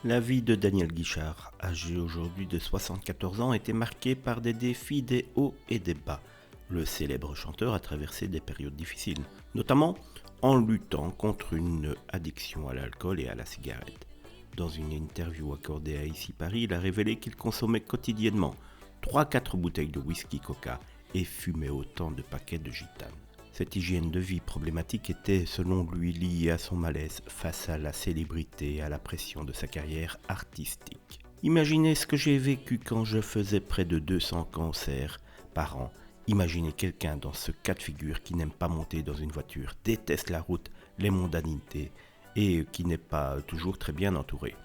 La vie de Daniel Guichard, âgé aujourd'hui de 74 ans, était marquée par des défis, des hauts et des bas. Le célèbre chanteur a traversé des périodes difficiles, notamment en luttant contre une addiction à l'alcool et à la cigarette. Dans une interview accordée à Ici Paris, il a révélé qu'il consommait quotidiennement 3-4 bouteilles de whisky coca et fumait autant de paquets de gitane. Cette hygiène de vie problématique était, selon lui, liée à son malaise face à la célébrité et à la pression de sa carrière artistique. Imaginez ce que j'ai vécu quand je faisais près de 200 concerts par an. Imaginez quelqu'un dans ce cas de figure qui n'aime pas monter dans une voiture, déteste la route, les mondanités et qui n'est pas toujours très bien entouré.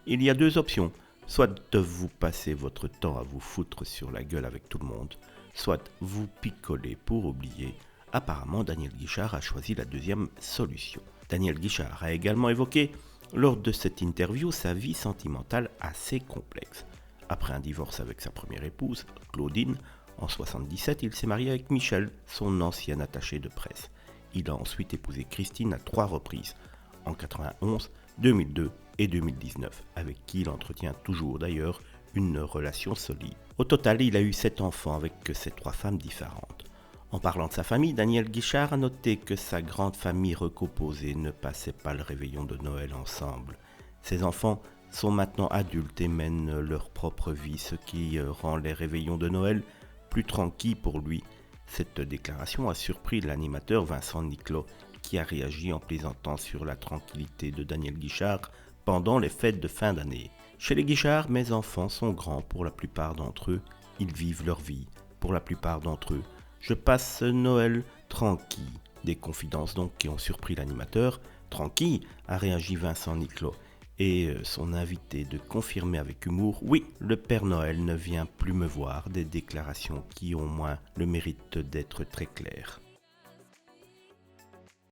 Il y a deux options, soit de vous passer votre temps à vous foutre sur la gueule avec tout le monde, soit vous picoler pour oublier. Apparemment, Daniel Guichard a choisi la deuxième solution. Daniel Guichard a également évoqué, lors de cette interview, sa vie sentimentale assez complexe. Après un divorce avec sa première épouse, Claudine, en 1977, il s'est marié avec Michel, son ancien attaché de presse. Il a ensuite épousé Christine à 3 reprises, en 1991, 2002 et 2019, avec qui il entretient toujours d'ailleurs une relation solide. Au total, il a eu 7 enfants avec ces 3 femmes différentes. En parlant de sa famille, Daniel Guichard a noté que sa grande famille recomposée ne passait pas le réveillon de Noël ensemble. Ses enfants sont maintenant adultes et mènent leur propre vie, ce qui rend les réveillons de Noël plus tranquilles pour lui. Cette déclaration a surpris l'animateur Vincent Niclot, qui a réagi en plaisantant sur la tranquillité de Daniel Guichard pendant les fêtes de fin d'année. Chez les Guichard, mes enfants sont grands pour la plupart d'entre eux. Ils vivent leur vie pour la plupart d'entre eux. Je passe Noël tranquille. Des confidences donc qui ont surpris l'animateur. Tranquille, a réagi Vincent Niclot. Et son invité de confirmer avec humour, oui, le Père Noël ne vient plus me voir. Des déclarations qui ont moins le mérite d'être très claires.